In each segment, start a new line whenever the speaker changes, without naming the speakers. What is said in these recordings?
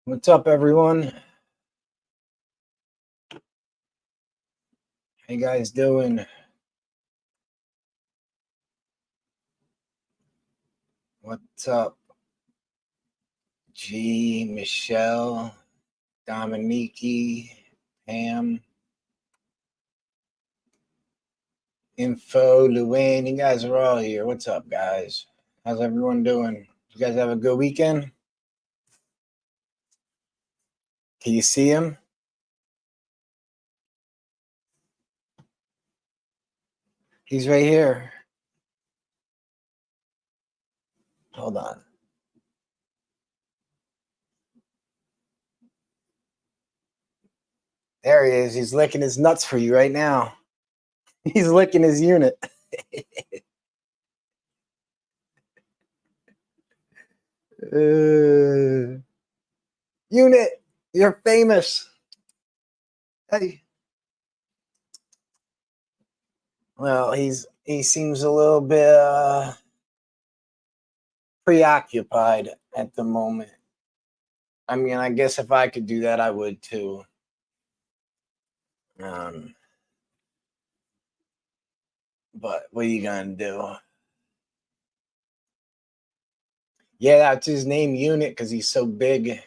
What's up, everyone? How you guys doing? What's up? G, Michelle, Dominique, Pam, Info, Luann. You guys are all here. What's up, guys? How's everyone doing? You guys have a good weekend? Can you see him? He's right here. Hold on. There he is. He's licking his nuts for you right now. He's licking his unit. Unit, you're famous. Hey. Well, he seems a little bit preoccupied at the moment. I mean, I guess if I could do that, I would too. But what are you gonna do? Yeah, that's his name, Unit, because he's so big.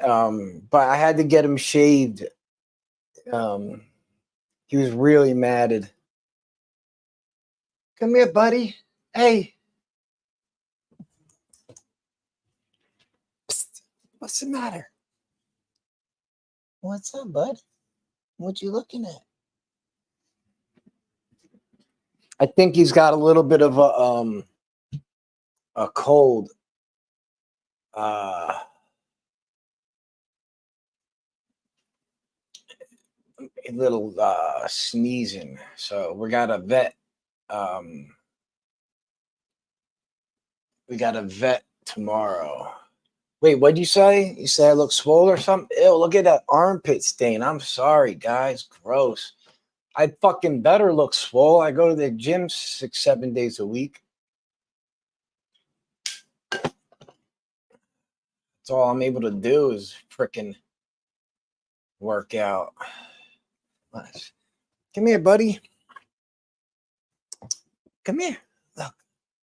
But I had to get him shaved. He was really mad. Come here, buddy. Hey. Psst. What's the matter? What's up, bud? What you looking at? I think he's got a little bit of a cold. A little sneezing. So we got a vet. We got a vet tomorrow. Wait, what'd you say? You say I look swole or something? Ew, look at that armpit stain. I'm sorry, guys. Gross. I fucking better look swole. I go to the gym 6-7 days a week. That's all I'm able to do is freaking work out. Come here, buddy. Come here.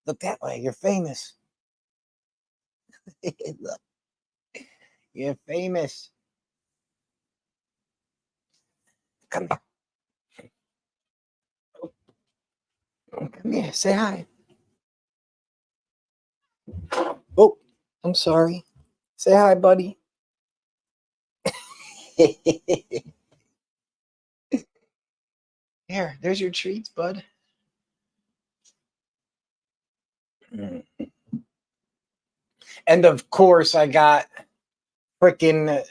Look that way. You're famous. Look. You're famous. Come here. Come here. Say hi. Oh, I'm sorry. Say hi, buddy. Here, there's your treats, bud. And of course, I got freaking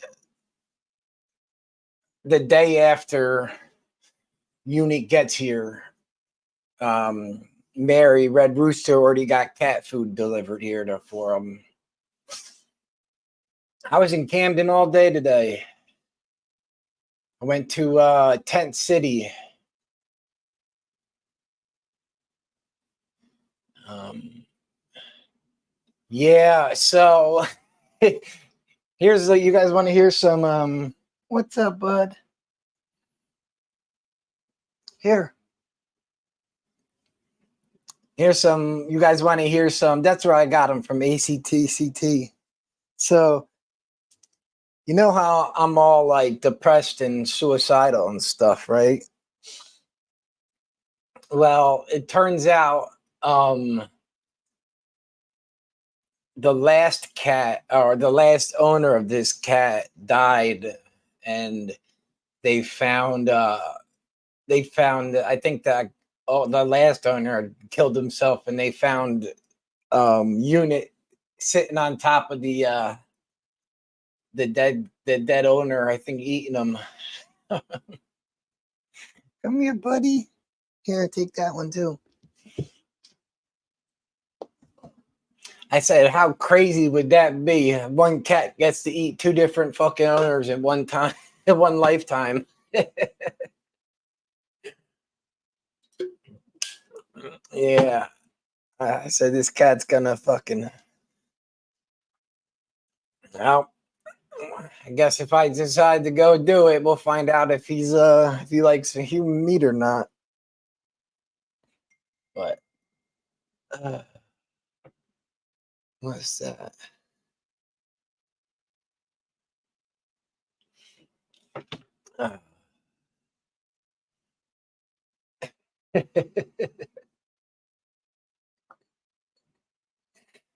the day after Unit gets here. Mary, Red Rooster, already got cat food delivered here for him. I was in Camden all day today. I went to Tent City. Yeah, so here's you guys want to hear some what's up, bud? Here's some, you guys want to hear some, that's where I got them from, ACTCT. So you know how I'm all like depressed and suicidal and stuff, right? Well, it turns out the last cat, or the last owner of this cat, died, and they found I think that the last owner killed himself, and they found Unit sitting on top of the dead owner, I think, eating him. Come here, buddy. Here, take that one too. I said, how crazy would that be? One cat gets to eat two different fucking owners at one time, in one lifetime. Yeah. I said, this cat's gonna fucking Well, I guess if I decide to go do it, we'll find out if he likes a human meat or not. But uh, what's that? Uh,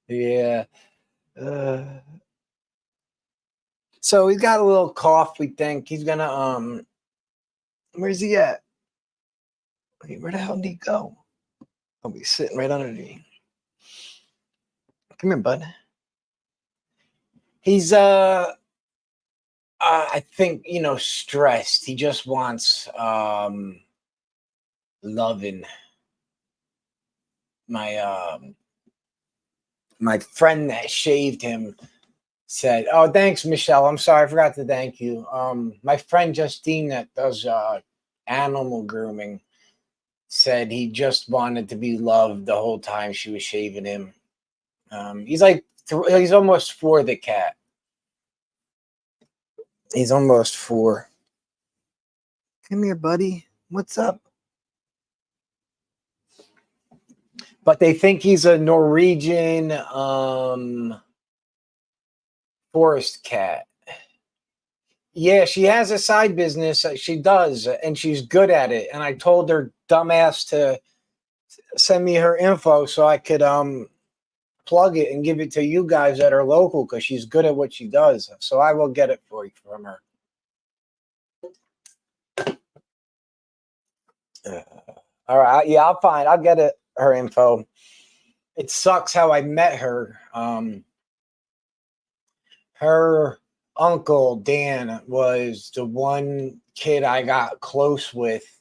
yeah. Uh, so he's got a little cough. We think he's gonna Where's he at? Wait, where the hell did he go? I'll be sitting right under me. Come here, bud. He's I think stressed. He just wants loving. My my friend that shaved him said, "Oh, thanks, Michelle. I'm sorry, I forgot to thank you." My friend Justine that does animal grooming said he just wanted to be loved the whole time she was shaving him. He's like he's almost 4. The cat. He's almost 4. Come here, buddy. What's up? But they think he's a Norwegian forest cat. Yeah, she has a side business. She does, and she's good at it. And I told her dumbass to send me her info so I could plug it and give it to you guys that are local because she's good at what she does. So I will get it for you from her. All right, yeah, I'll get it her info. It sucks how I met her. Her uncle Dan was the one kid I got close with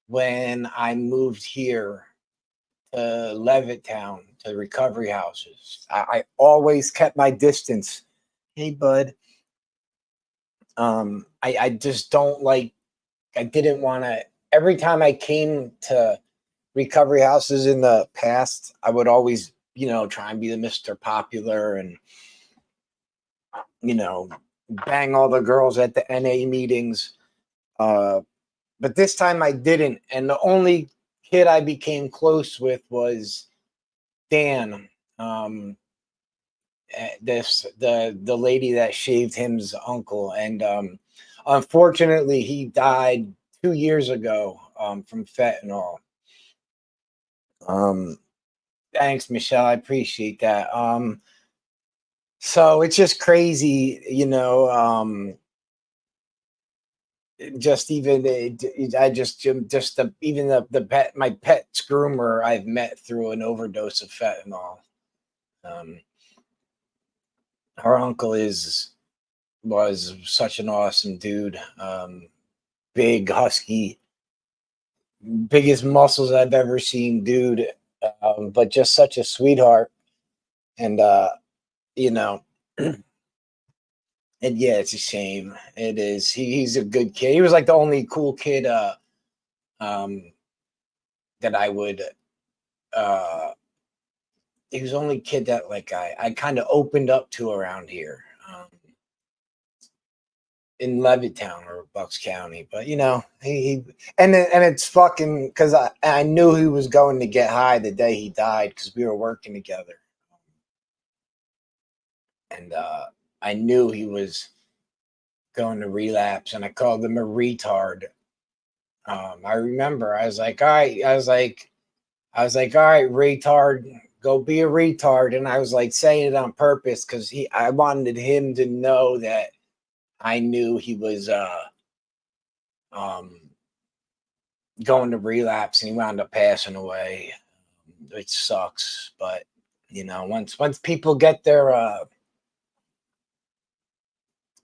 when I moved here to Levittown to recovery houses. I always kept my distance. Hey, bud. I just don't like. I didn't want to. Every time I came to recovery houses in the past, I would always, try and be the Mr. Popular and bang all the girls at the NA meetings. But this time I didn't, and the only kid I became close with was Dan. The lady that shaved him's uncle, and unfortunately he died 2 years ago from fentanyl. Thanks, Michelle, I appreciate that. So it's just crazy, just even I just the even the pet my pet's groomer I've met through an overdose of fentanyl. um her uncle was such an awesome dude. Big husky, biggest muscles I've ever seen, dude. But just such a sweetheart. And you know, and yeah, it's a shame. It is. He's a good kid. He was like the only cool kid um that I would he was the only kid that like I kind of opened up to around here. In Levittown or Bucks County, but he and it's fucking because I knew he was going to get high the day he died because we were working together, and I knew he was going to relapse, and I called him a retard. I remember I was like, all right, all right, retard, go be a retard, and I was like saying it on purpose because I wanted him to know that I knew he was um going to relapse and he wound up passing away, which sucks. But once people get their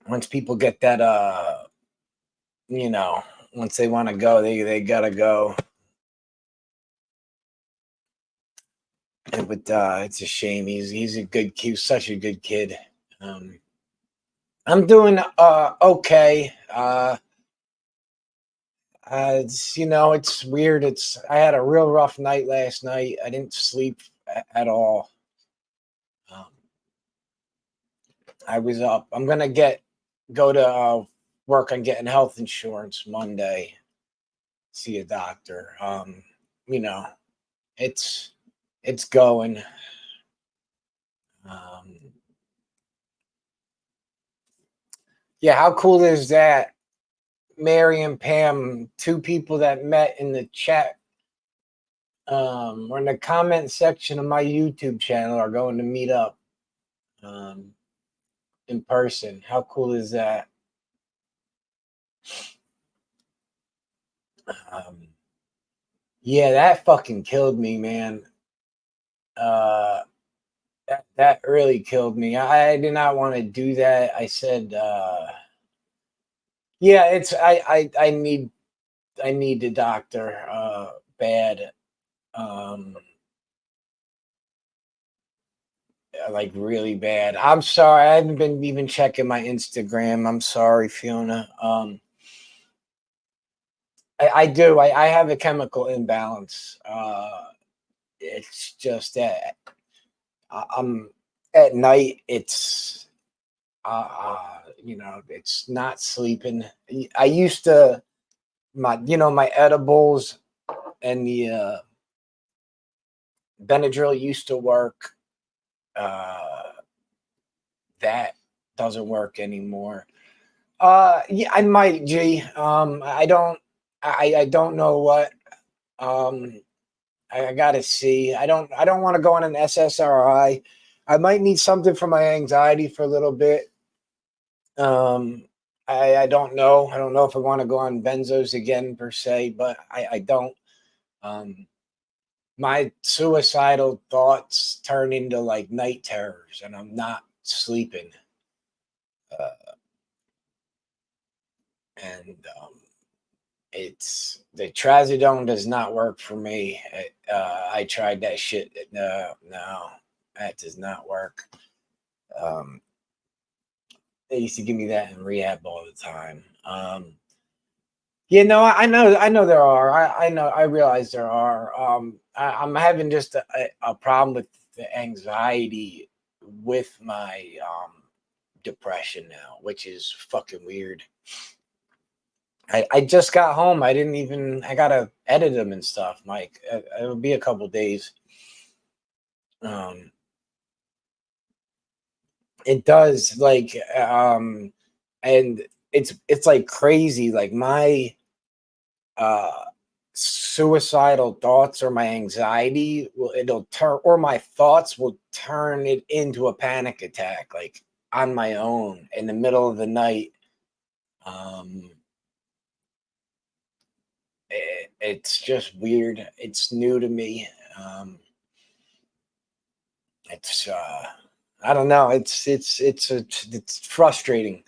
once people get that you know, once they want to go, they gotta go. And but it's a shame. He's a good kid. He's such a good kid. Um, I'm doing okay. It's it's weird. I had a real rough night last night. I didn't sleep at all. Um, I was up. I'm gonna go to work on getting health insurance Monday. See a doctor. You know, it's it's going. Um, yeah, how cool is that? Mary and Pam, two people that met in the chat or in the comment section of my YouTube channel, are going to meet up um, in person. How cool is that? Um, yeah, that fucking killed me, man. Uh, that really killed me. I did not want to do that. I said, yeah, it's I need the doctor bad. Um, like really bad. I'm sorry. I haven't been even checking my Instagram. I'm sorry, Fiona. I do. I have a chemical imbalance. It's just that I'm at night. It's it's not sleeping. I used to my edibles and the Benadryl used to work. Uh, that doesn't work anymore. Yeah, I might, G. I don't know what. Um, I gotta see. I don't want to go on an SSRI. I might need something for my anxiety for a little bit. Um, I don't know. I don't know if I want to go on benzos again per se, but I don't. Um, my suicidal thoughts turn into like night terrors, and I'm not sleeping. Uh, and It's the trazodone does not work for me. I tried that shit. No, that does not work. Um, they used to give me that in rehab all the time. I know there are. I realize there are. I'm having just a problem with the anxiety with my depression now, which is fucking weird. I just got home. I gotta edit them and stuff, Mike. It'll be a couple days. Um, it does and it's like crazy. Like my uh suicidal thoughts or my anxiety it'll turn, or my thoughts will turn it into a panic attack, like on my own in the middle of the night. Um, it's just weird. It's new to me. It's I don't know. It's frustrating.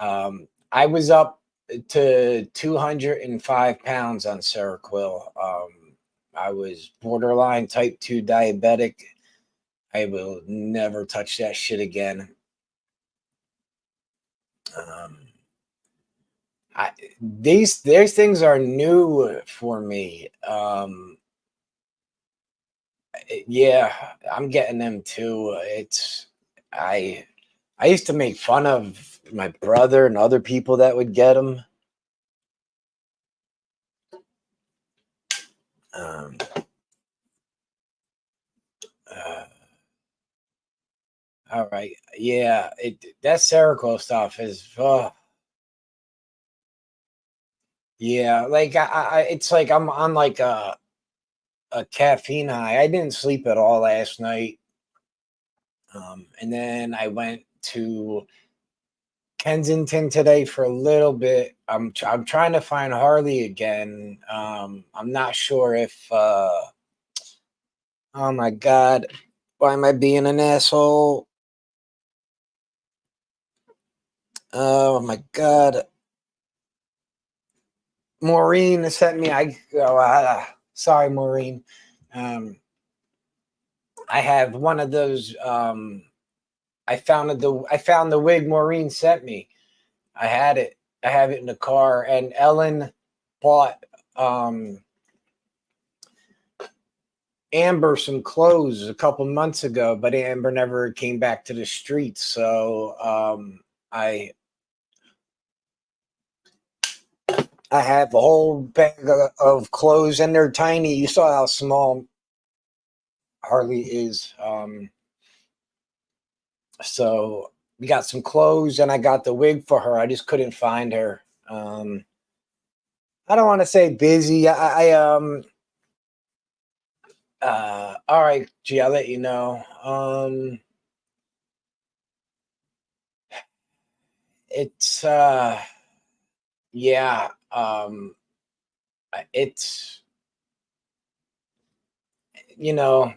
I was up to 205 pounds on Seroquel. I was borderline type 2 diabetic. I will never touch that shit again. Um, these things are new for me. Yeah, I'm getting them too. I I used to make fun of my brother and other people that would get them. Um, uh, all right, yeah, that Seroquel stuff is, yeah, like it's like I'm on like a caffeine high. I didn't sleep at all last night, and then I went to Kensington today for a little bit. I'm trying to find Harley again. I'm not sure if. Oh my god, why am I being an asshole? Oh my god, Maureen sent me. Sorry, Maureen. Um, I have one of those. I found the wig Maureen sent me. I had it. I have it in the car, and Ellen bought. Um, Amber some clothes a couple months ago, but Amber never came back to the streets. So I have a whole bag of clothes, and they're tiny. You saw how small Harley is. So we got some clothes, and I got the wig for her. I just couldn't find her. I don't want to say busy. All right, G, I'll let you know. It's yeah, it's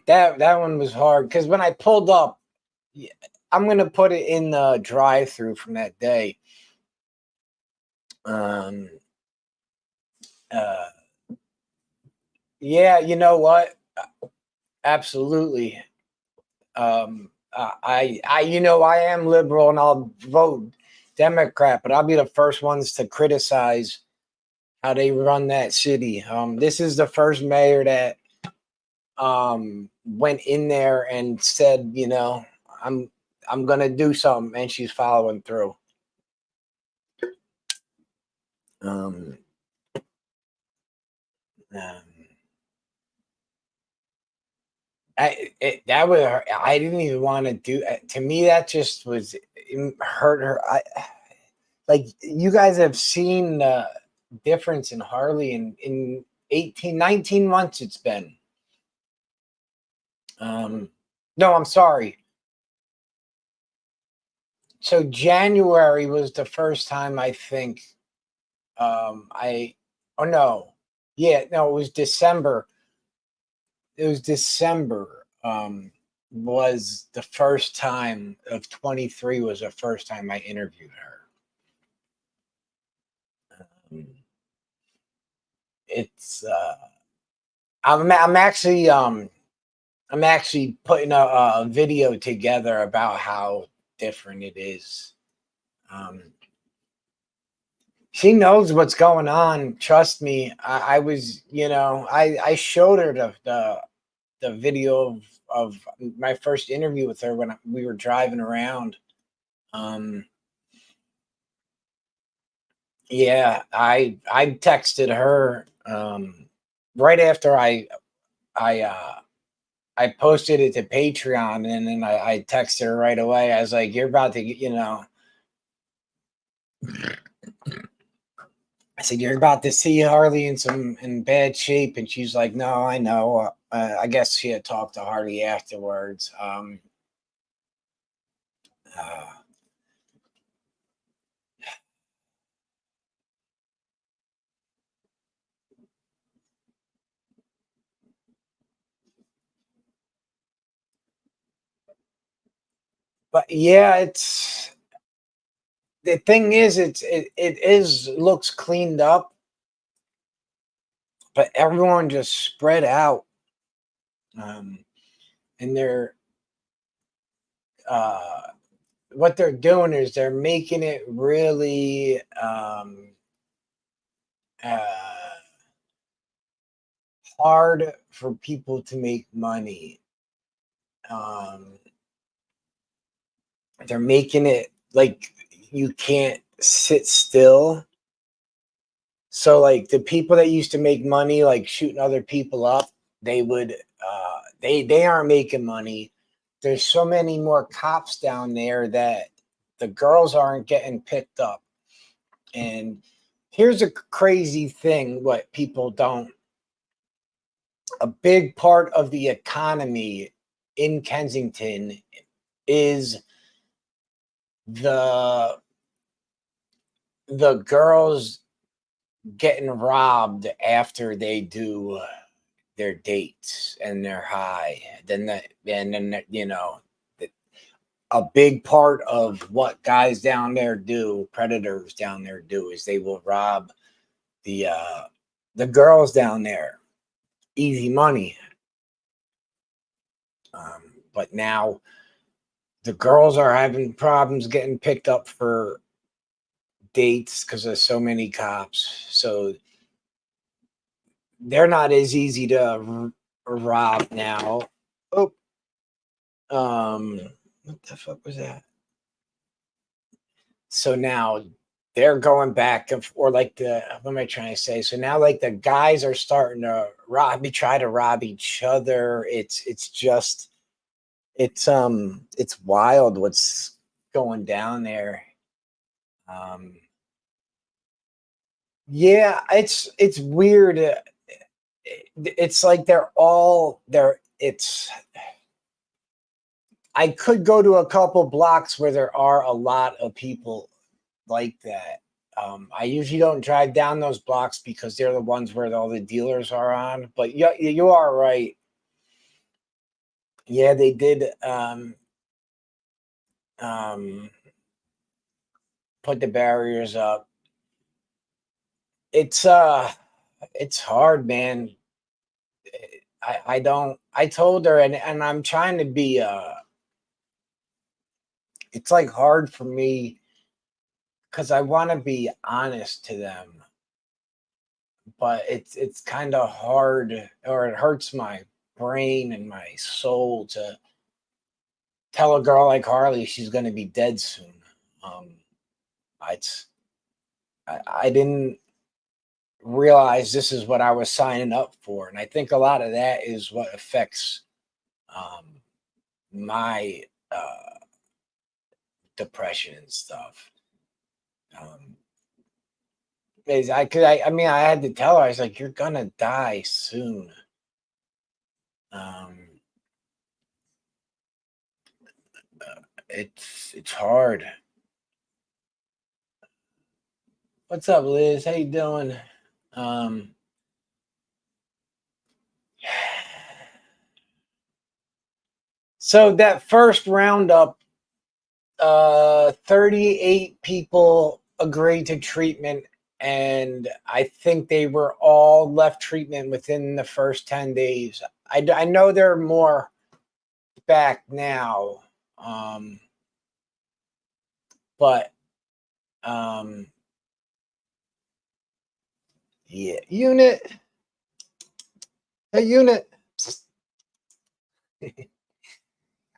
that one was hard because when I pulled up, I'm gonna put it in the drive-through from that day. Um, uh, yeah, you know what? Absolutely. I am liberal and I'll vote Democrat, but I'll be the first ones to criticize how they run that city. This is the first mayor that went in there and said, I'm gonna do something, and she's following through. Um, um I didn't even want to do. To me, that just was hurt her. Like you guys have seen the difference in Harley in 18, 19 months. It's been. No, I'm sorry. So January was the first time I think I. Oh no, yeah, no, it was December. It was December. Was the first time of 23 was the first time I interviewed her. Um, it's I'm actually putting a video together about how different it is. Um, she knows what's going on. Trust me. I was, I showed her the video of my first interview with her when we were driving around. Um, yeah, I texted her right after I I posted it to Patreon, and then I texted her right away. I was like, "You're about to get, I said, "You're about to see Harley in bad shape," and she's like, "No, I know." I guess she had talked to Harley afterwards. Uh, but yeah, it's the thing is, it is looks cleaned up, but everyone just spread out, um, and uh, what they're doing is they're making it really uh, hard for people to make money. Um, they're making it like you can't sit still. So like the people that used to make money like shooting other people up, they would they aren't making money. There's so many more cops down there that the girls aren't getting picked up. And here's a crazy thing what people don't, a big part of the economy in Kensington is the the girls getting robbed after they do their dates and they're high. A big part of what guys down there do, predators down there do, is they will rob the uh the girls down there. Easy money. But now the girls are having problems getting picked up for dates because there's so many cops. So they're not as easy to robbed now. Oh, what the fuck was that? So now they're going back or like what am I trying to say? So now like the guys are starting to try to rob each other. It's just it's wild what's going down there. Yeah, it's weird. It's like it's I could go to a couple blocks where there are a lot of people like that. I usually don't drive down those blocks because they're the ones where all the dealers are on. But you are right. Yeah, they did put the barriers up. It's hard, man. I don't. I told her, and I'm trying to be. It's like hard for me because I want to be honest to them, but it's kind of hard, or it hurts my brain and my soul to tell a girl like Harley she's going to be dead soon. Um, it's I didn't realize this is what I was signing up for, and I think a lot of that is what affects um, my depression and stuff. Um, I mean, I had to tell her, I was like, "You're gonna die soon." Um, it's hard. What's up, Liz? How you doing? Um, so that first roundup, 38 people agreed to treatment, and I think they were all left treatment within the first 10 days. I know there are more back now, but yeah, unit, a unit.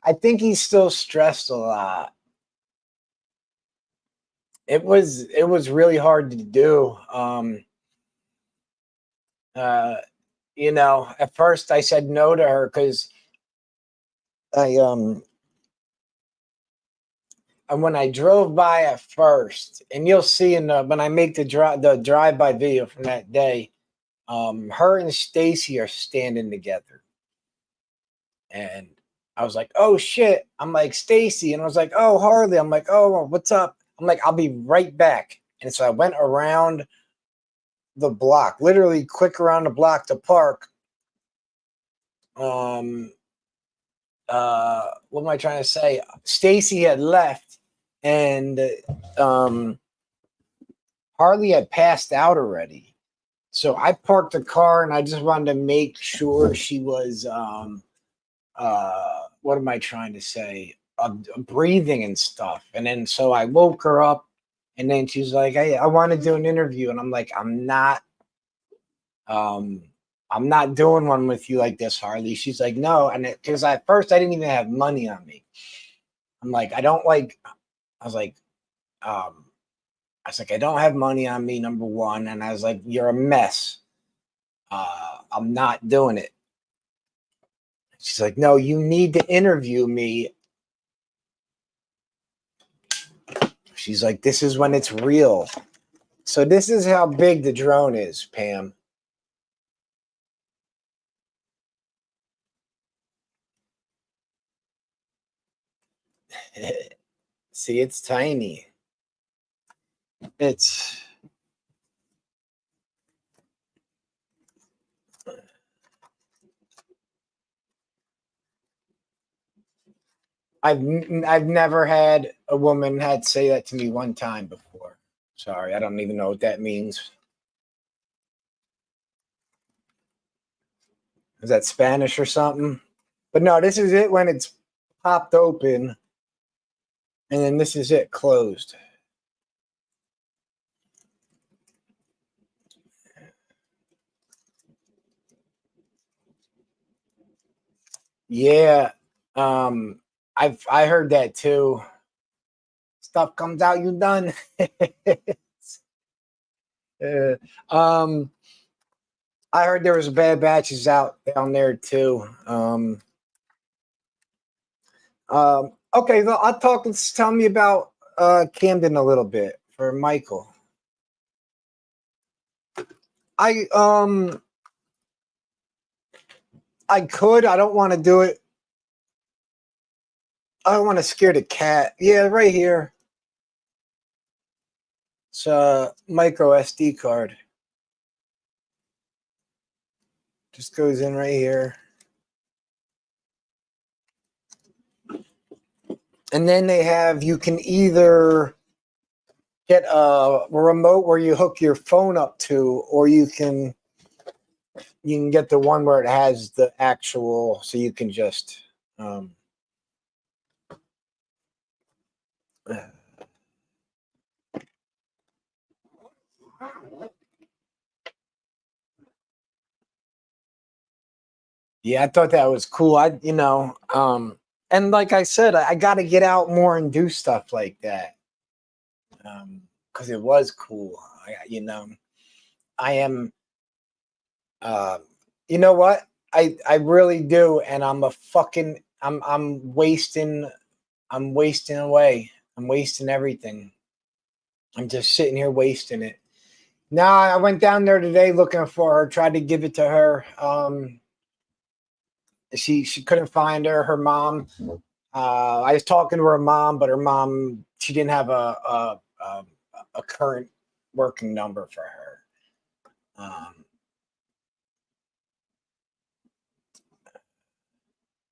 I think he's still stressed a lot. It was really hard to do. Uh, at first I said no to her because I and when I drove by at first, and you'll see when I make the drive by video from that day, her and Stacy are standing together, and I was like, "Oh shit!" I'm like Stacy, and I was like, "Oh Harley," I'm like, "Oh what's up?" I'm like, "I'll be right back," and so I went around the block, literally quick around the block to park. What am I trying to say? Stacy had left, and Harley had passed out already. So I parked the car, and I just wanted to make sure she was what am I trying to say? Breathing and stuff. And then so I woke her up, and then she's like, "Hey, I want to do an interview," and I'm like, um I'm not doing one with you like this, Harley. She's like, "No," and because at first I didn't even have money on me. I'm like, I don't like. I was like, um, I don't have money on me, number one, and I was like, "You're a mess. I'm not doing it." She's like, "No, you need to interview me." She's like, "This is when it's real." So this is how big the drone is, Pam. See, it's tiny. It's I've never had a woman had say that to me one time before. Sorry, I don't even know what that means. Is that Spanish or something? But no, this is it when it's popped open, and then this is it closed. Yeah. I heard that too. Stuff comes out, you done. Uh, um, I heard there was bad batches out down there too. Okay, well, I'll talk. Tell me about Camden a little bit for Michael. I I could. I don't want to do it. I don't want to scare the cat. Yeah, right here. It's a micro SD card. Just goes in right here. And then they have, you can either get a remote where you hook your phone up to, or you can get the one where it has the actual, so you can just yeah, I thought that was cool. And like I said, I got to get out more and do stuff like that. Because it was cool. I am. Uh, you know what? I really do, and I'm wasting. I'm wasting away. I'm wasting everything. I'm just sitting here wasting it. Now I went down there today looking for her. Tried to give it to her. She couldn't find her. Her mom. I was talking to her mom, but her mom, she didn't have a current working number for her.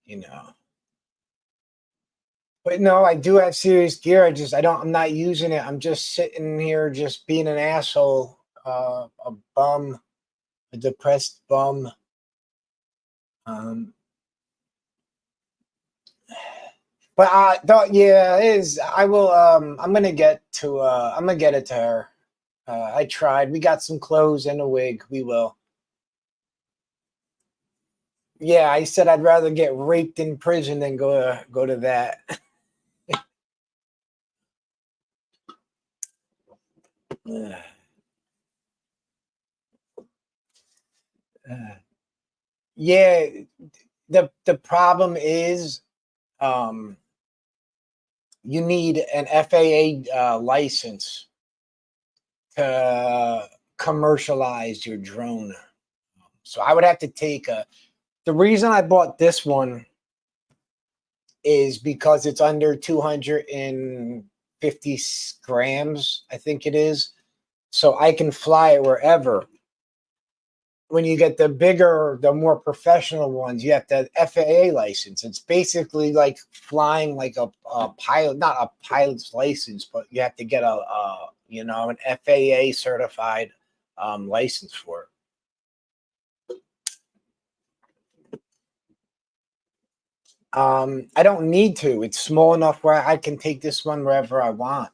You know. But no, I do have serious gear. I'm not using it. I'm just sitting here just being an asshole, a bum, a depressed bum. But yeah, it is. I will. I'm gonna get to. I'm gonna get it to her. I tried. We got some clothes and a wig. We will. Yeah, I said I'd rather get raped in prison than go to that. Yeah, the problem is, you need an FAA license to commercialize your drone. So I would have to take a. The reason I bought this one is because it's under 250 grams, I think it is. So I can fly it wherever. When you get the bigger, the more professional ones, you have the FAA license. It's basically like flying like a pilot, not a pilot's license, but you have to get an FAA certified license for it. I don't need to. It's small enough where I can take this one wherever I want.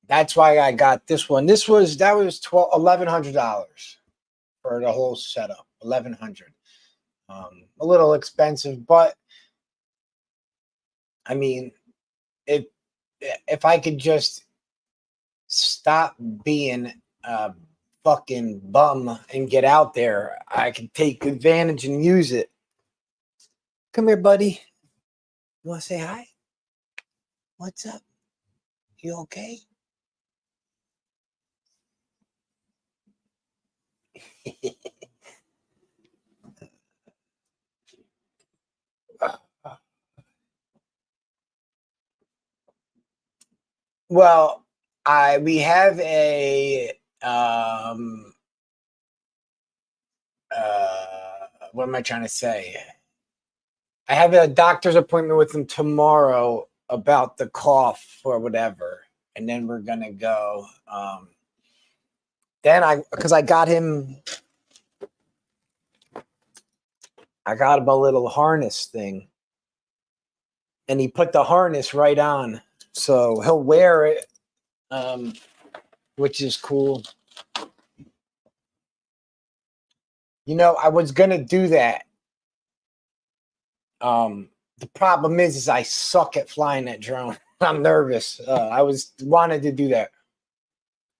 That's why I got this one. That was $1,100 for the whole setup. 1,100. A little expensive, but I mean, if I could just stop being a fucking bum and get out there, I could take advantage and use it. Come here, buddy. You want to say hi? What's up? You okay? Well, we have a what am I trying to say? I have a doctor's appointment with him tomorrow about the cough or whatever, and then we're gonna go. Because I got him a little harness thing, and he put the harness right on, so he'll wear it, which is cool. I was gonna do that The problem is I suck at flying that drone. I'm nervous. I was wanted to do that.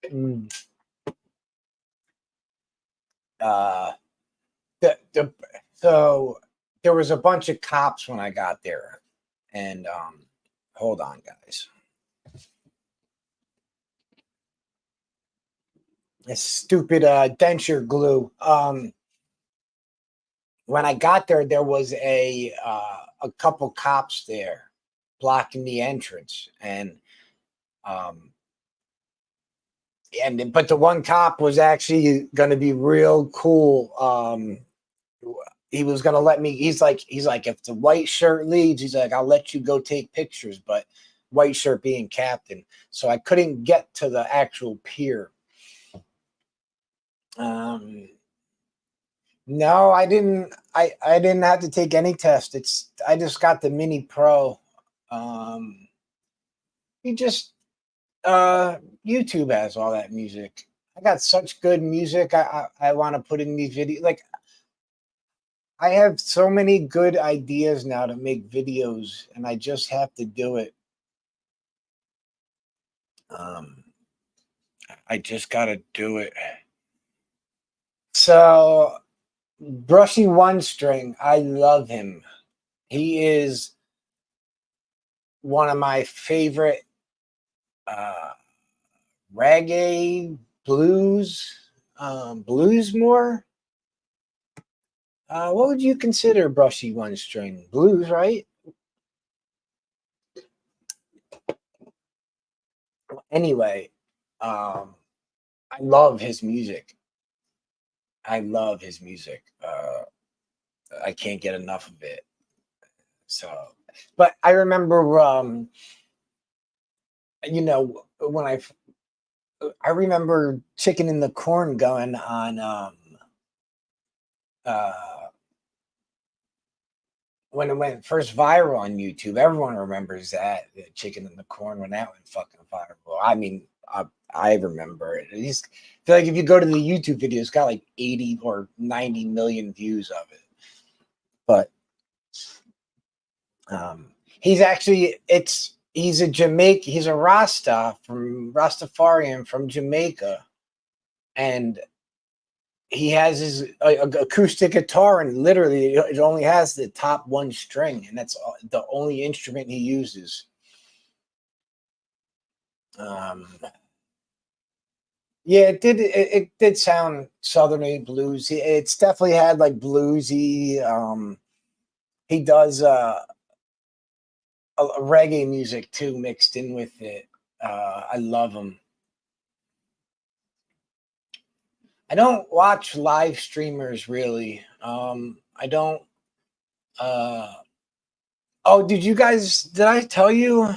Mm. Uh, the so there was a bunch of cops when I got there, and hold on, guys. This stupid denture glue. When I got there, there was a couple cops there blocking the entrance, um, but the one cop was actually going to be real cool. He was going to let me. He's like, if the white shirt leads, he's like, I'll let you go take pictures, but white shirt being captain, so I couldn't get to the actual pier. No, I didn't. I didn't have to take any test. I just got the Mini Pro. You just YouTube has all that music. I got such good music. I want to put in these videos. Like I have so many good ideas now to make videos, and I just have to do it. I just got to do it. So, Brushy One String, I love him. He is one of my favorite reggae blues more. What would you consider Brushy One String? Blues, right? Anyway, I love his music. I love his music. I can't get enough of it. So, but I remember, when I remember Chicken in the Corn going on, when it went first viral on YouTube. Everyone remembers that, the Chicken in the Corn, when that went fucking viral. I mean, I remember it. I feel like if you go to the YouTube video, it's got like 80 or 90 million views of it. But he's a Rastafarian from Jamaica, and he has his acoustic guitar, and literally it only has the top one string, and that's the only instrument he uses. Yeah, it did sound southerny bluesy. It's definitely had like bluesy. He does a reggae music too mixed in with it. I love him. I don't watch live streamers really. I don't. Oh, did I tell you?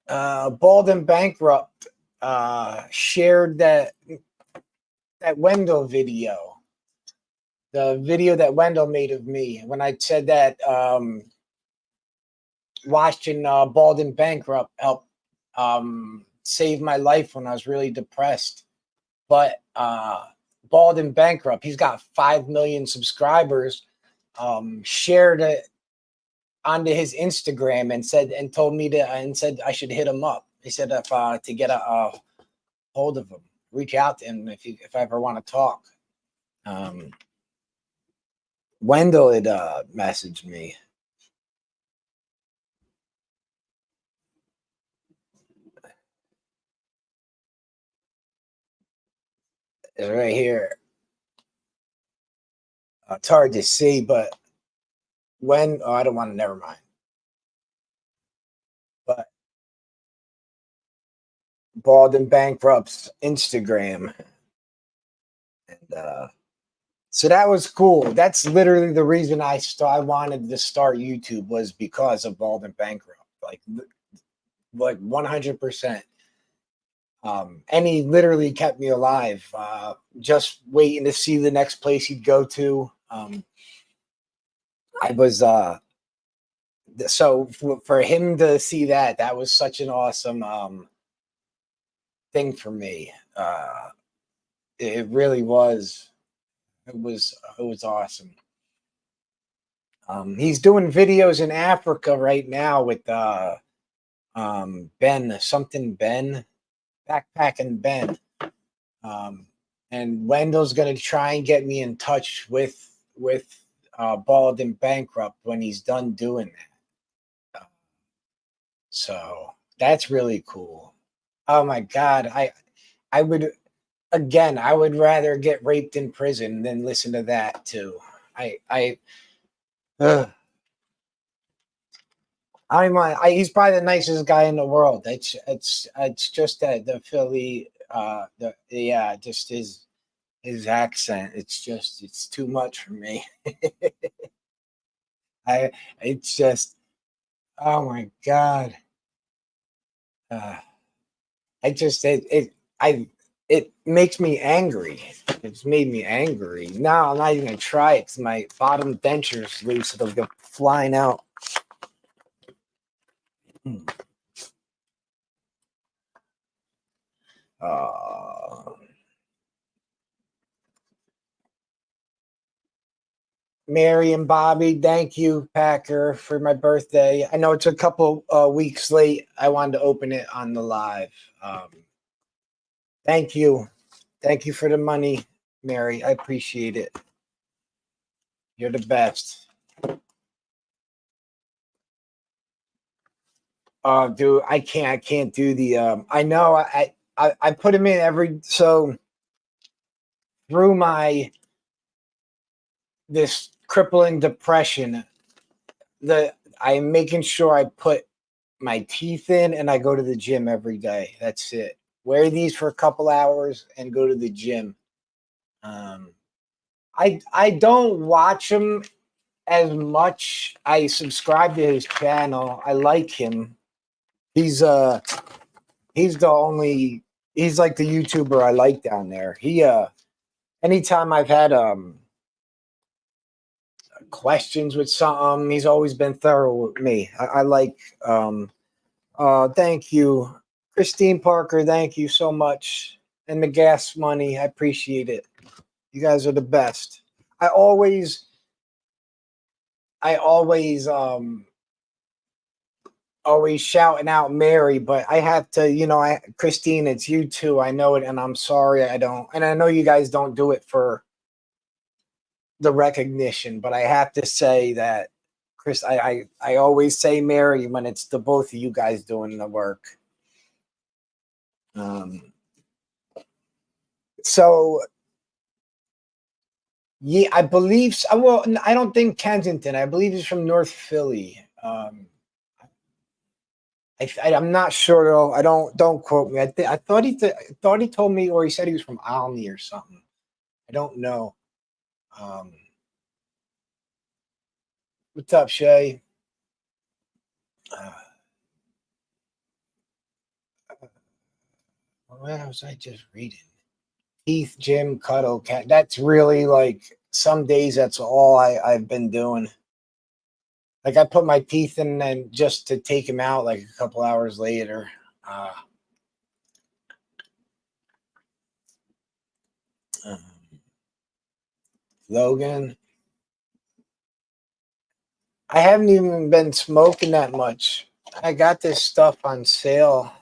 Bald and Bankrupt shared that Wendell video. The video that Wendell made of me when I said that watching Bald and Bankrupt helped save my life when I was really depressed. But Bald and Bankrupt, he's got 5 million subscribers, shared it onto his Instagram and said I should hit him up. He said if to get a hold of him, reach out to him if I ever want to talk. Wendell had messaged me. It's right here. It's hard to see, but I don't want to, never mind. But Bald and Bankrupt's Instagram. And so that was cool. That's literally the reason I wanted to start YouTube, was because of Bald and Bankrupt. Like 100%. And he literally kept me alive, just waiting to see the next place he'd go to. I was so for him to see that was such an awesome thing for me. It really was. It was awesome. He's doing videos in Africa right now with Ben, backpacking Ben. And Wendell's gonna try and get me in touch with Bald and Bankrupt when he's done doing that. So that's really cool. Oh my God, I would again, I would rather get raped in prison than listen to that too. I ugh. He's probably the nicest guy in the world. It's just that the Philly, yeah, just his accent. It's too much for me. I it's just oh my God. Uh, I just it makes me angry. It's made me angry. Now I'm not even gonna try it because my bottom denture's loose. It'll go flying out. Uh, Mary and Bobby, thank you, Packer, for my birthday. I know it's a couple weeks late. I wanted to open it on the live. Thank you. Thank you for the money, Mary. I appreciate it. You're the best. Dude, I can't do the I know I put them in every so through my this crippling depression, I'm making sure I put my teeth in and I go to the gym every day. That's it. Wear these for a couple hours and go to the gym. I don't watch him as much. I subscribe to his channel. I like him. He's he's the only he's like the YouTuber I like down there. He anytime I've had questions with something, he's always been thorough with me. I like thank you. Christine Parker, thank you so much. And the gas money, I appreciate it. You guys are the best. I always always shouting out Mary, but I have to, Christine, it's you too. I know it, and I'm sorry I don't. And I know you guys don't do it for the recognition, but I have to say that Chris, I always say Mary when it's the both of you guys doing the work. So yeah, I believe. Well, I don't think Kensington. I believe he's from North Philly. I'm not sure though. I don't quote me. I thought thought he told me, or he said he was from Alney or something. I don't know. What's up, Shay? What was I just reading? Keith, Jim, Cuddle, Cat. That's really like some days. That's all I've been doing. Like I put my teeth in and just to take him out like a couple hours later. Logan, I haven't even been smoking that much. I got this stuff on sale.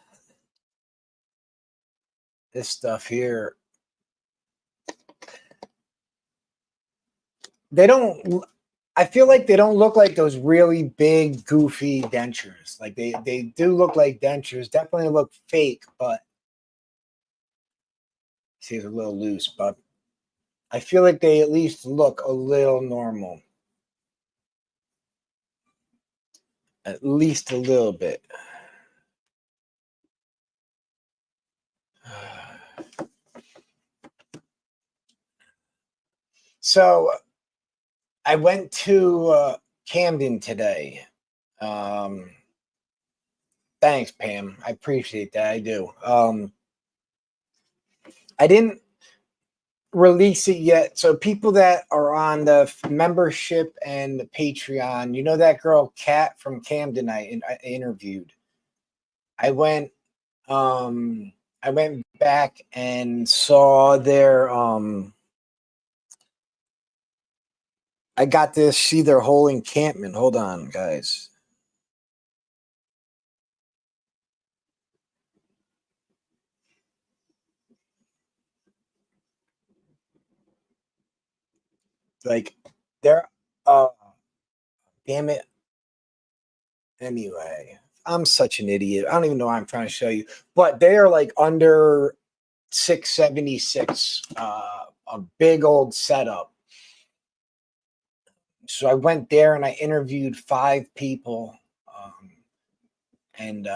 This stuff here. They don't. I feel like they don't look like those really big, goofy dentures. Like they do look like dentures. Definitely look fake, but see, it's a little loose. But I feel like they at least look a little normal. At least a little bit. So I went to Camden today. Thanks, Pam. I appreciate that. I do. I didn't release it yet. So people that are on the membership and the Patreon, you know that girl Kat from Camden I interviewed. I went I went back and saw their I got to see their whole encampment. Hold on, guys. Like they're damn it. Anyway, I'm such an idiot. I don't even know why I'm trying to show you. But they are like under 676, a big old setup. So I went there and I interviewed 5 people, and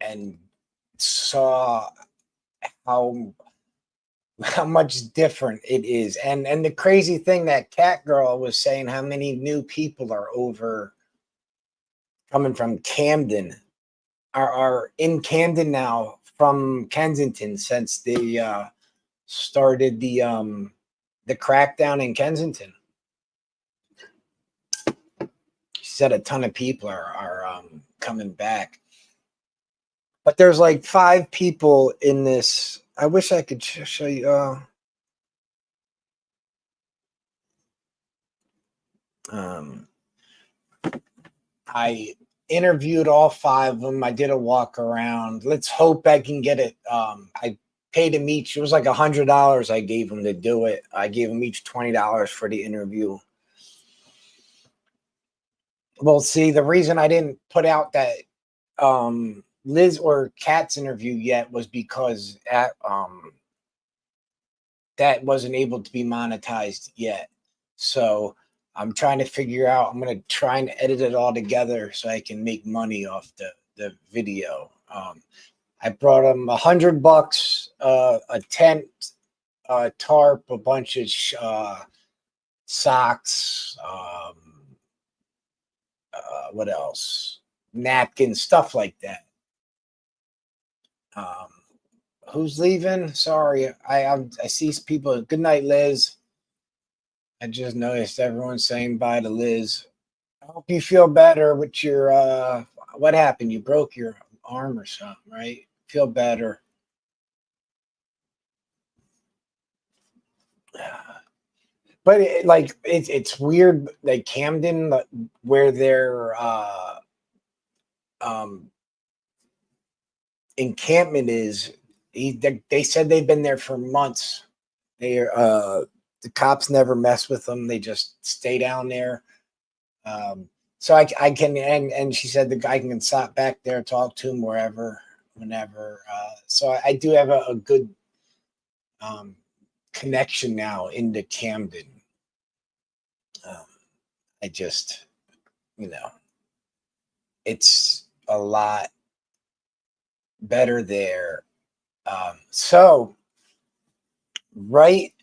and saw how much different it is. And the crazy thing, that cat girl was saying how many new people are over coming from Camden, are in Camden now from Kensington since they started the crackdown in Kensington. She said a ton of people are coming back. But there's like 5 people in this. I wish I could show you. I interviewed all 5 of them. I did a walk around. Let's hope I can get it. I paid them each. It was like $100 I gave them to do it. I gave them each $20 for the interview. Well, see, the reason I didn't put out that Liz or Kat's interview yet was because that wasn't able to be monetized yet. So I'm trying to figure out. I'm going to try and edit it all together so I can make money off the video. I brought them $100, a tent, a tarp, a bunch of socks. What else? Napkins, stuff like that. Who's leaving? Sorry, I see people. Good night, Liz. I just noticed everyone saying bye to Liz. I hope you feel better with your what happened? You broke your arm or something, right? Feel better. But it's weird, like Camden, where their encampment is. They said they've been there for months. The cops never mess with them. They just stay down there. So I can, and she said the guy can stop back there, talk to him wherever, whenever. So I do have a good connection now into Camden. I just, it's a lot better there. So right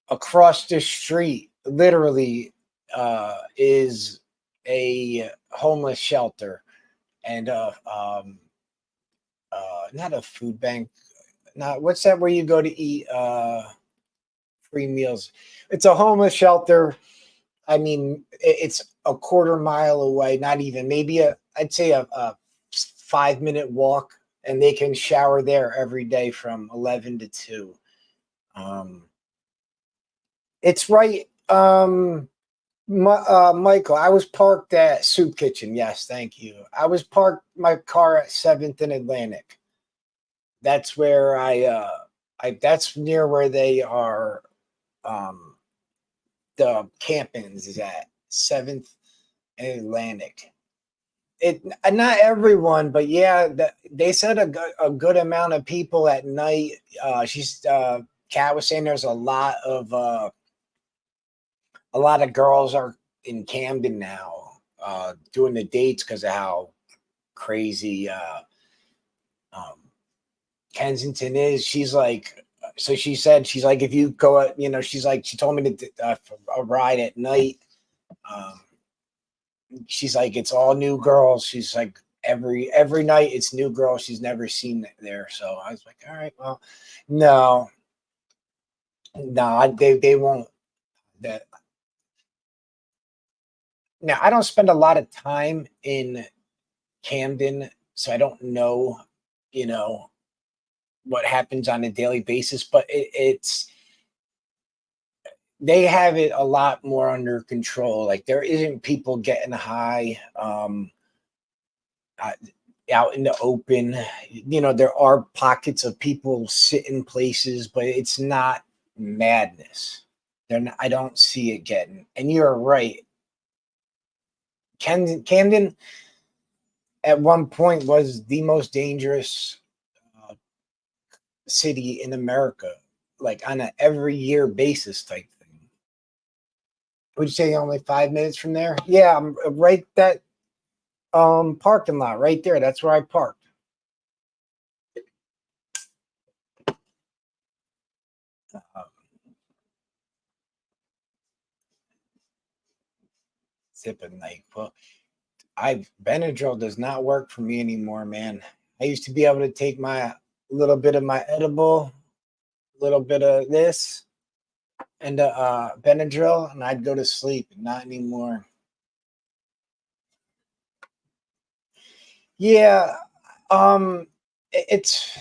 across the street, literally, is a homeless shelter and not a food bank. Not what's that where you go to eat free meals? It's a homeless shelter. I mean, it's a quarter mile away, not even, maybe I'd say a 5-minute walk, and they can shower there every day from 11 to 2. It's right. Michael, I was parked at Soup Kitchen. Yes, thank you. I was parked my car at 7th and Atlantic. That's where that's near where they are. The Campins is at 7th and Atlantic. It not everyone, but yeah, they said a good amount of people at night. Kat was saying there's a lot of girls are in Camden now, doing the dates because of how crazy Kensington is. She's like, so she said, she's like, if you go out, she's like, she told me to a ride at night. She's like, it's all new girls. She's like, every night it's new girls she's never seen there. So I was like, all right, well, no, they won't. That now I don't spend a lot of time in Camden, so I don't know, you know, what happens on a daily basis, but it's they have it a lot more under control. Like there isn't people getting high uh, out in the open. You know, there are pockets of people sitting places, but it's not madness. They're not, I don't see it getting. And you're right. Camden at one point was the most dangerous uh, city in America, like on an every year basis type thing. Would you say only 5 minutes from there? Yeah, I'm right that parking lot right there. That's where I parked. Uh, Sipping like, well, I Benadryl does not work for me anymore, man. I used to be able to take my little bit of my edible, little bit of this, and Benadryl, and I'd go to sleep. Not anymore. Yeah, it's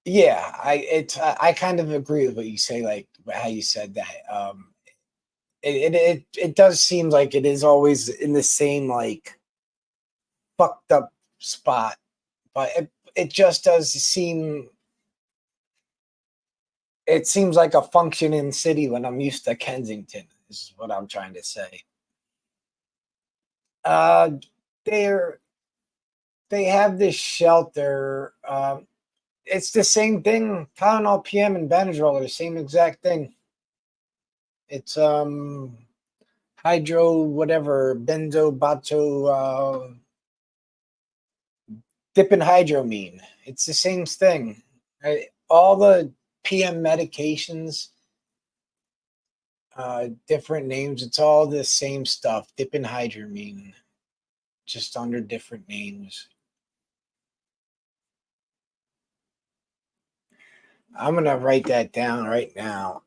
yeah. I kind of agree with what you say, like how you said that. It does seem like it is always in the same like fucked up spot, but it just does seem it seems like a functioning city when I'm used to Kensington, is what I'm trying to say. Uh, they're they have this shelter. It's the same thing. Tylenol PM and Benadryl are the same exact thing. It's hydro whatever benzo bato diphenhydramine. It's the same thing. All the PM medications, different names. It's all the same stuff. Diphenhydramine, just under different names. I'm gonna write that down right now.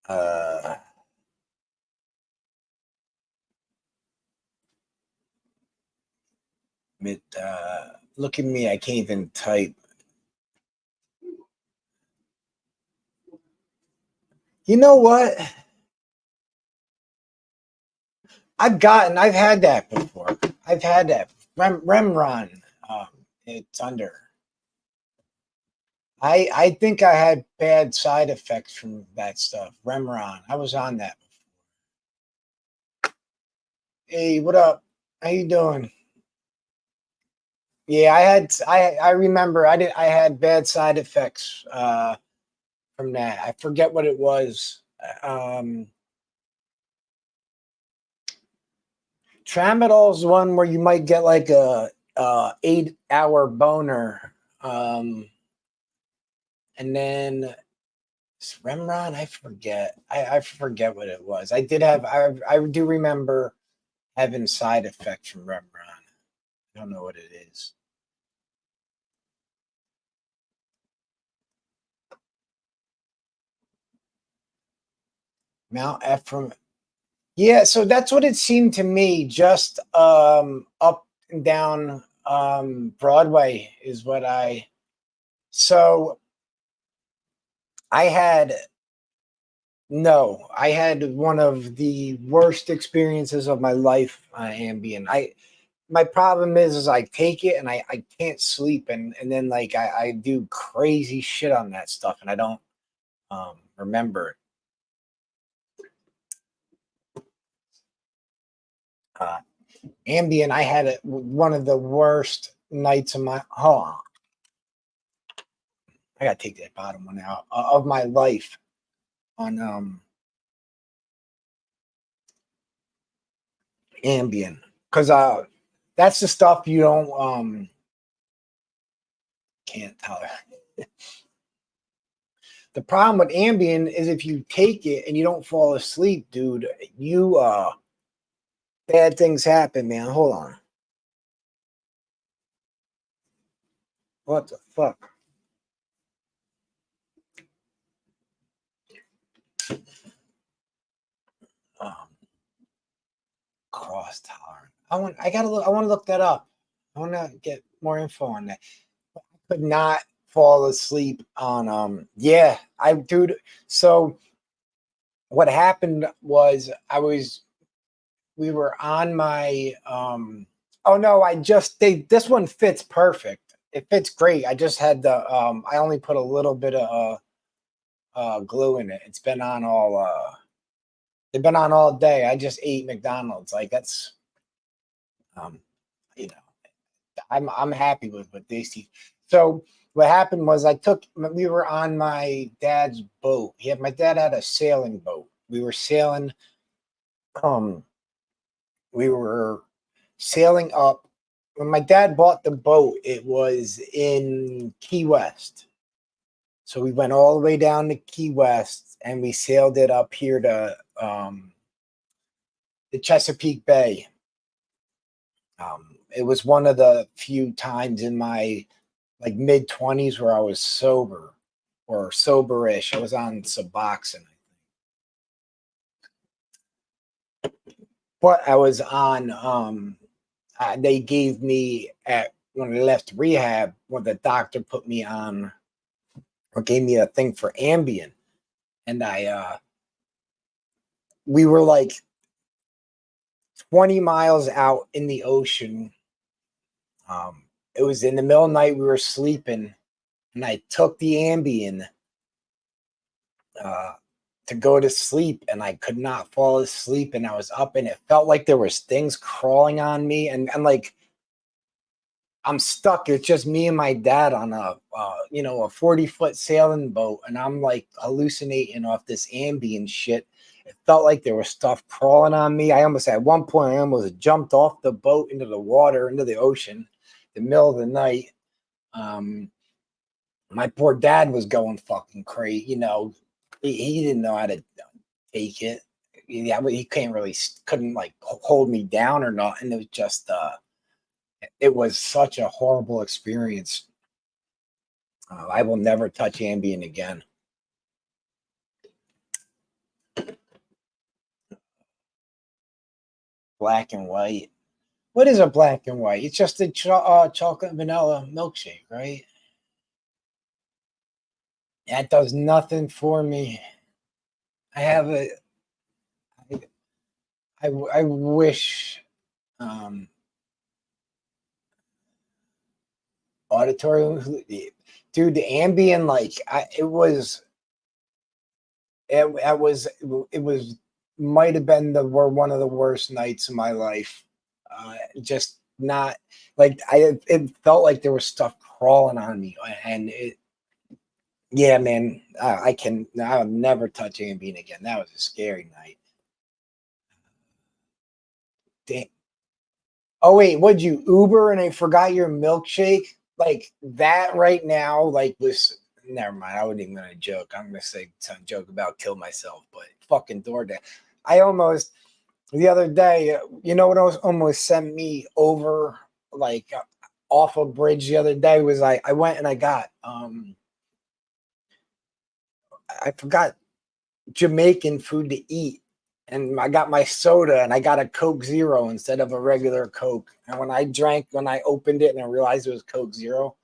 Uh, Look at me. I can't even type. You know what? I've had that before. I've had that. Remron. It's under. I think I had bad side effects from that stuff. Remron. I was on that. Hey, what up? How you doing? Yeah, I remember I had bad side effects from that. I forget what it was. Um Tramadol is one where you might get like a 8 hour boner. And then Remron, I forget. I forget what it was. I do remember having side effects from Remron. I don't know what it is. Mount Ephraim. Yeah, so that's what it seemed to me. Just up and down Broadway is what I. So I had no, I had one of the worst experiences of my life on Ambien. My problem is I take it and I can't sleep and then like I do crazy shit on that stuff and I don't remember it. Uh, Ambien, I had one of the worst nights of my I gotta take that bottom one out of my life on Ambien because that's the stuff you don't can't tolerate. The problem with Ambien is if you take it and you don't fall asleep, dude, you bad things happen, man. Hold on. What the fuck? Um, Cough. loss tolerant. I want to look that up. I want to get more info on that. I could not fall asleep on yeah, I dude. So what happened was we were on my oh no, this one fits perfect. It fits great. I just had the I only put a little bit of glue in it. They've been on all day. I just ate McDonald's. Like that's um you know, I'm happy with what they see. So what happened was we were on my dad's boat. My dad had a sailing boat. We were sailing um we were sailing up. When my dad bought the boat, it was in Key West. So we went all the way down to Key West and we sailed it up here to the Chesapeake Bay. It was one of the few times in my like mid-20s where I was sober or soberish. I was on Suboxone, but I was on they gave me when I left rehab, when the doctor put me on or gave me a thing for Ambien, and we were like 20 miles out in the ocean. It was in the middle of the night. We were sleeping, and I took the Ambien to go to sleep, and I could not fall asleep. And I was up, and it felt like there was things crawling on me, and like I'm stuck. It's just me and my dad on a 40-foot sailing boat, and I'm like hallucinating off this Ambien shit. It felt like there was stuff crawling on me. At one point, I almost jumped off the boat into the water, into the ocean, in the middle of the night. My poor dad was going fucking crazy. He didn't know how to take it. He couldn't like hold me down or not. And it was just, it was such a horrible experience. I will never touch Ambien again. Black and white. What is a black and white? It's just a chocolate vanilla milkshake, right? That does nothing for me. I have a. I wish. Auditory, dude. The Ambien, it was might have been one of the worst nights of my life. Just not like it felt like there was stuff crawling on me, and yeah, man, I'll never touch Ambien again. That was a scary night. Damn. Oh wait, what'd you Uber and I forgot your milkshake? Like that right now, like was never mind. I wasn't even gonna joke. I'm gonna say some joke about kill myself, but fucking DoorDash. I almost the other day, you know what almost sent me over like off a bridge the other day was I went and I got I forgot Jamaican food to eat. And I got my soda and I got a Coke Zero instead of a regular Coke. And when I opened it and I realized it was Coke Zero,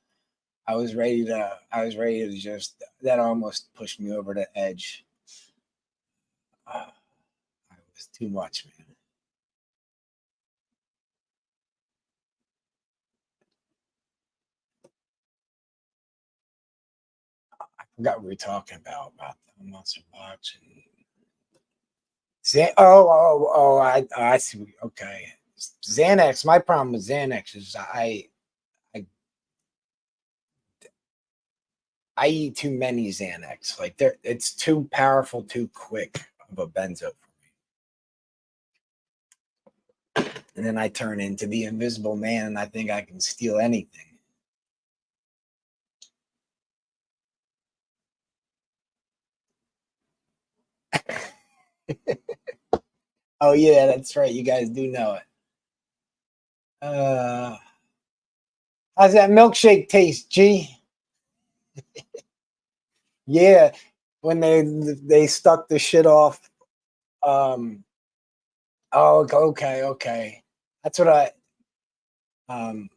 I was ready to just, that almost pushed me over the edge. It was too much, man. I forgot what we were talking about the monster box. I see. Okay. Xanax. My problem with Xanax is I eat too many Xanax. Like it's too powerful, too quick of a benzo for me. And then I turn into the invisible man and I think I can steal anything. Oh yeah, that's right. You guys do know it. How's that milkshake taste, G? Yeah, when they stuck the shit off Oh, okay, okay. That's what um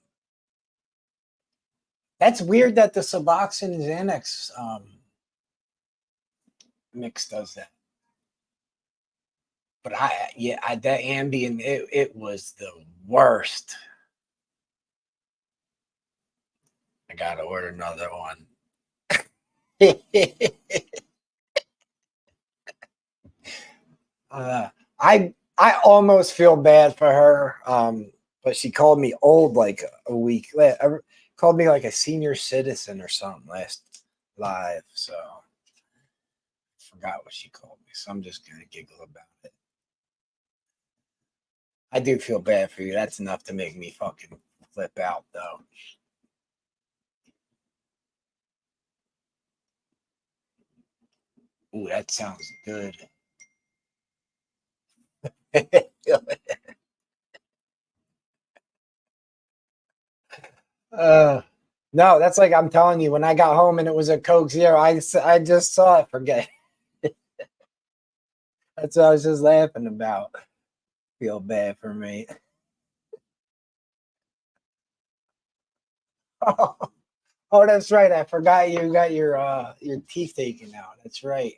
that's weird that the Suboxone and Xanax mix does that. But that Ambien, it was the worst. I gotta order another one. uh, I almost feel bad for her, but she called me old like a week. Called me like a senior citizen or something last live. So I forgot what she called me. So I'm just gonna giggle about it. I do feel bad for you. That's enough to make me fucking flip out, though. Ooh, that sounds good. uh, no, that's like I'm telling you. When I got home and it was a Coke Zero, I just saw it. Forget. That's what I was just laughing about. Feel bad for me. Oh, that's right. I forgot you got your teeth taken out. That's right.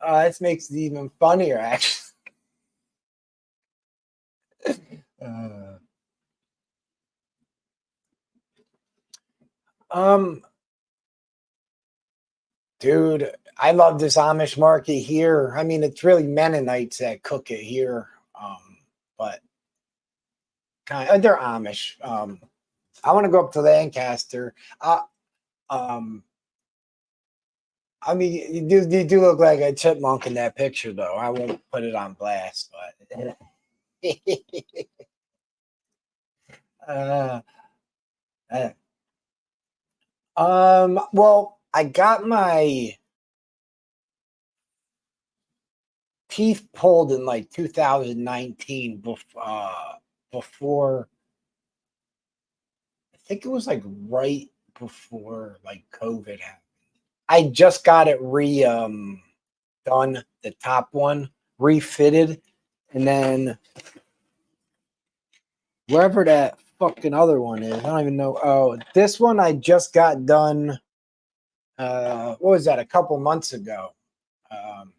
This makes it even funnier, actually. Uh, um, Dude, I love this Amish market here. I mean, it's really Mennonites that cook it here, but they're Amish. I want to go up to Lancaster. Um, I mean, you do look like a chipmunk in that picture, though. I won't put it on blast, but uh, uh, well, I got my teeth pulled in like 2019 before I think it was like right before like COVID happened. I just got it done, the top one refitted, and then wherever that fucking other one is, I don't even know. Oh, this one I just got done. What was that? A couple months ago. Um,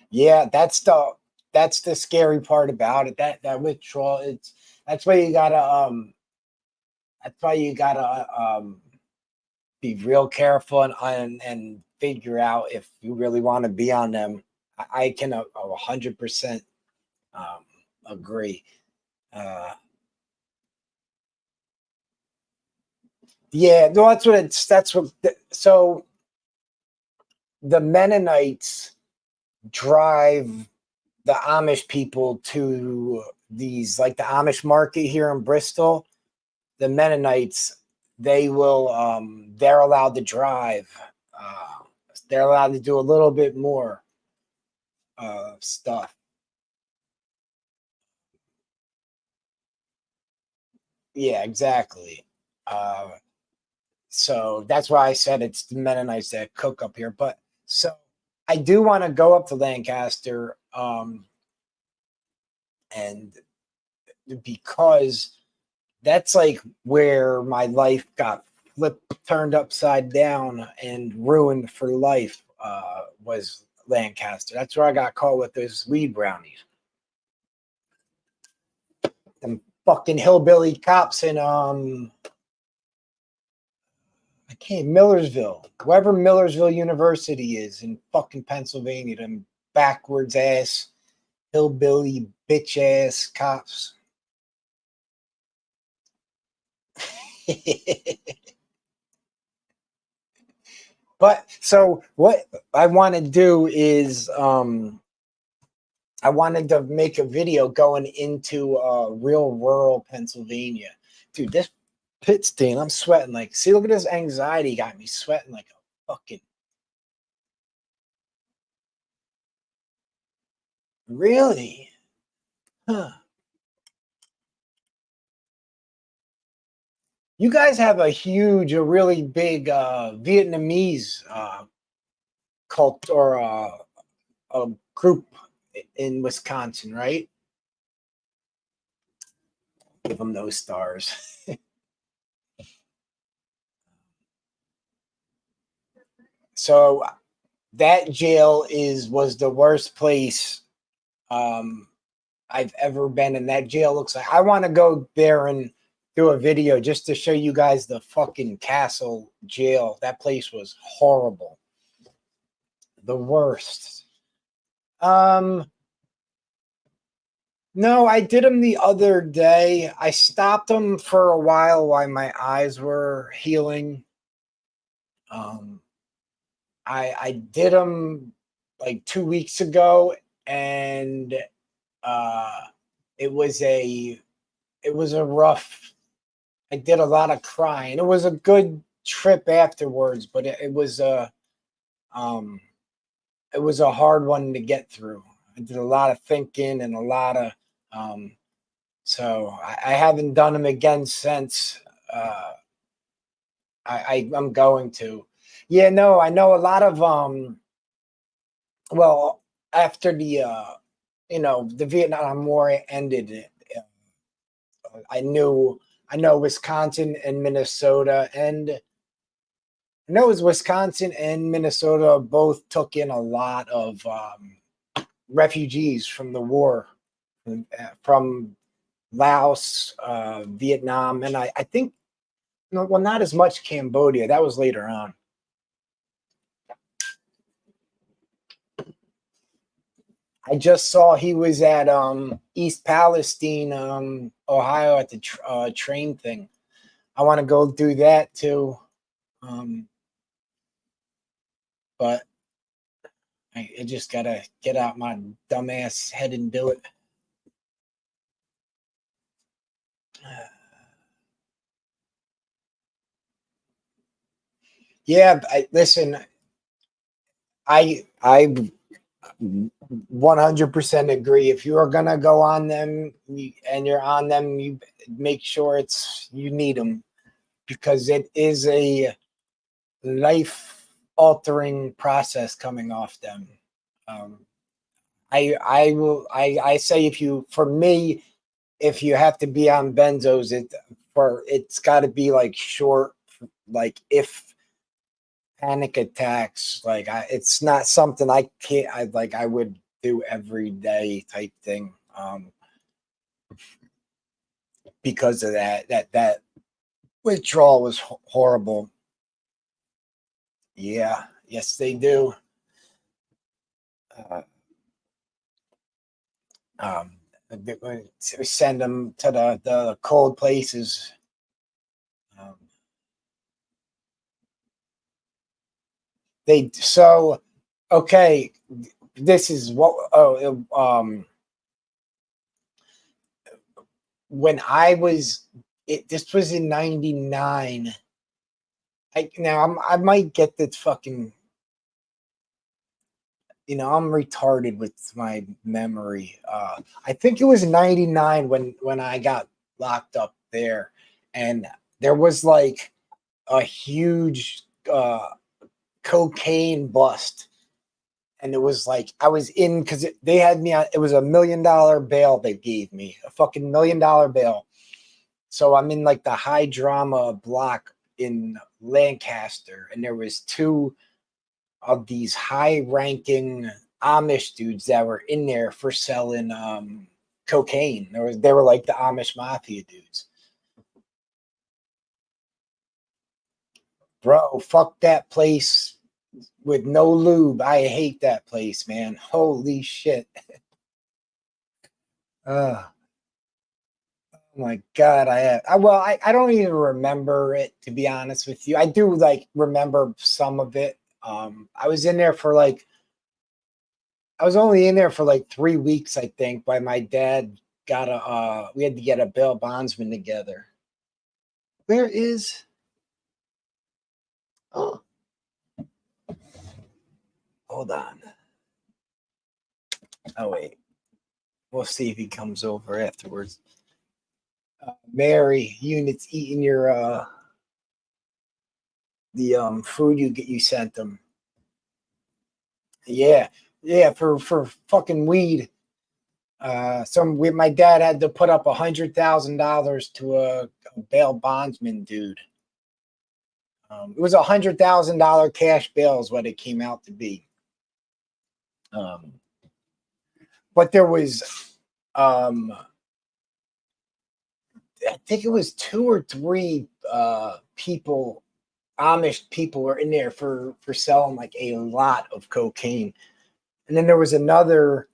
yeah, that's the scary part about it. That withdrawal. That's why you gotta that's why you gotta be real careful and figure out if you really want to be on them. I can 100% um, agree. Uh, yeah, no, that's what it's. That's what. So the Mennonites drive the Amish people to these, like the Amish market here in Bristol. The Mennonites, they're allowed to drive. Uh, they're allowed to do a little bit more stuff. Yeah, exactly. Uh, so that's why I said it's the Mennonites that cook up here. But so I do want to go up to Lancaster, and because that's like where my life got turned upside down and ruined for life. Was Lancaster. That's where I got caught with those weed brownies. Them fucking hillbilly cops in I can't Millersville, wherever Millersville University is in fucking Pennsylvania. Them backwards ass hillbilly bitch ass cops. But so what I want to do is I wanted to make a video going into real rural Pennsylvania. Dude, this pit stain, I'm sweating like, see, look at this anxiety got me sweating like a fucking, really? Huh. You guys have a really big Vietnamese cult or a group in Wisconsin, right? Give them those stars. So that jail was the worst place um, I've ever been in. That jail looks like I want to go there and do a video just to show you guys the fucking Castle jail. That place was horrible. The worst. No, I did them the other day. I stopped them for a while my eyes were healing. Um, I did them like 2 weeks ago, and uh, it was a rough. I did a lot of crying. It was a good trip afterwards, but um, it was a hard one to get through. I did a lot of thinking and a lot of so I haven't done them again since. I'm going to. Yeah, no, I know a lot of well, after the Vietnam War ended, I know Wisconsin and Minnesota, and I know it was Wisconsin and Minnesota both took in a lot of refugees from the war, from Laos, Vietnam, and I think, no, well, not as much Cambodia. That was later on. I just saw he was at East Palestine, Ohio, at the train thing. I want to go do that too, but I just gotta get out my dumbass head and do it. Yeah, listen. I 100% agree. If you are gonna go on them and you're on them, you make sure you need them, because it is a life altering process coming off them. Um, I say, for me, if you have to be on benzos, it's got to be like short, like if panic attacks, like it's not something I would do every day type thing, because of that withdrawal was horrible. Yeah, yes they do. uh, um Send them to the cold places. um, they so okay, this is what when I was this was in 99. I might get this fucking, I'm retarded with my memory. I think it was 99 when I got locked up there, and there was like a huge cocaine bust. And it was like I was in, because they had me on. It was $1 million bail they gave me, a fucking $1 million bail. So I'm in like the high drama block in Lancaster, and there was two of these high ranking Amish dudes that were in there for selling cocaine. They were like the Amish mafia dudes. Bro, fuck that place with no lube. I hate that place, man. Holy shit. Oh my god, I don't even remember it, to be honest with you. I do like remember some of it. I was in there for like I was only in there for like 3 weeks, I think, by my dad we had to get a bail bondsman together. Where is oh hold on. Oh wait. We'll see if he comes over afterwards. Mary units eating your the food you sent them. Yeah, yeah, for fucking weed. My dad had to put up $100,000 to a bail bondsman dude. It was $100,000 cash bail is what it came out to be. But there was, I think it was 2 or 3 people, Amish people, were in there for selling like a lot of cocaine, and then there was another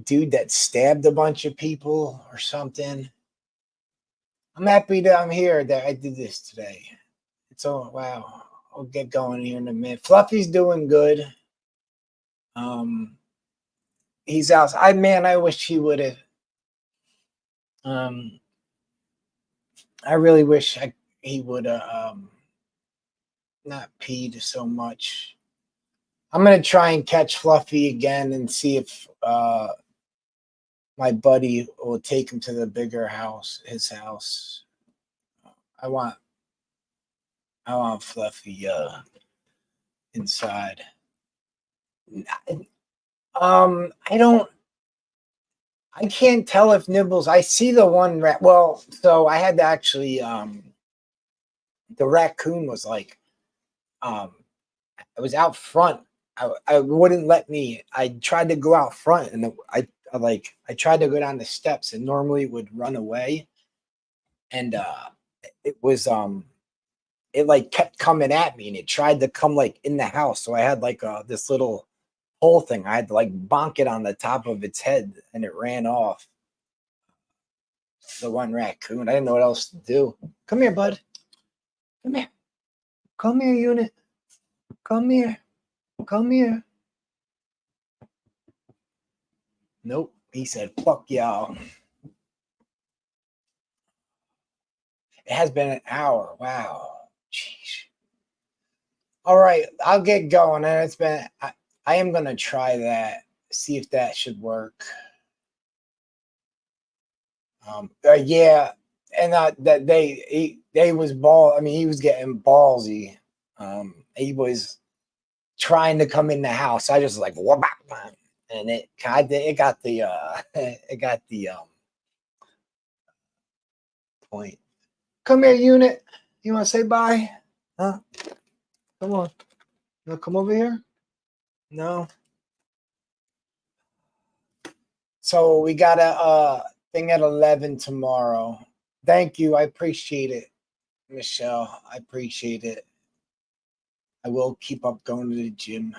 dude that stabbed a bunch of people or something. I'm happy that I'm here that I did this today. It's all wow. I'll get going here in a minute. Fluffy's doing good. He's out. I wish he would have. I really wish he would have not peed so much. I'm gonna try and catch Fluffy again and see if my buddy will take him to the bigger house, his house. I want Fluffy inside. I can't tell if Nibbles. I see the one rat. Well, so I had to actually the raccoon was like it was out front. I wouldn't let me. I tried to go out front and I tried to go down the steps and normally it would run away. And it was it like kept coming at me and it tried to come like in the house. So I had like this little hole thing. I had to like bonk it on the top of its head and it ran off. The one raccoon. I didn't know what else to do. Come here, bud. Come here. Come here, unit. Come here. Come here. Nope. He said, fuck y'all. It has been an hour. Wow. Jeez. All right. I'll get going. And it's been, I am going to try that. See if that should work. Yeah. And that they was he was getting ballsy. He was trying to come in the house. I just like, and it got the it got the point. Come here, unit. You want to say bye? Huh? Come on. You want to come over here? No. So we got a thing at 11 tomorrow. Thank you. I appreciate it, Michelle. I appreciate it. I will keep up going to the gym.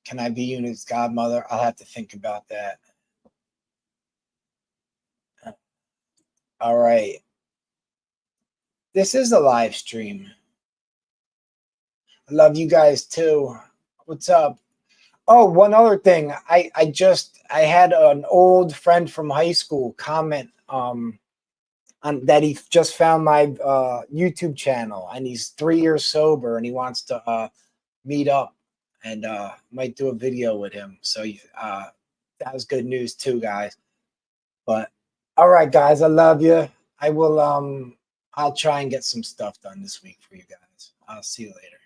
Can I be Unit's godmother? I'll have to think about that. All right. This is a live stream. I love you guys too. What's up? Oh, one other thing. I had an old friend from high school comment on that he just found my YouTube channel and he's 3 years sober and he wants to meet up and might do a video with him. So that was good news too, guys. But all right, guys, I love you. I will I'll try and get some stuff done this week for you guys. I'll see you later.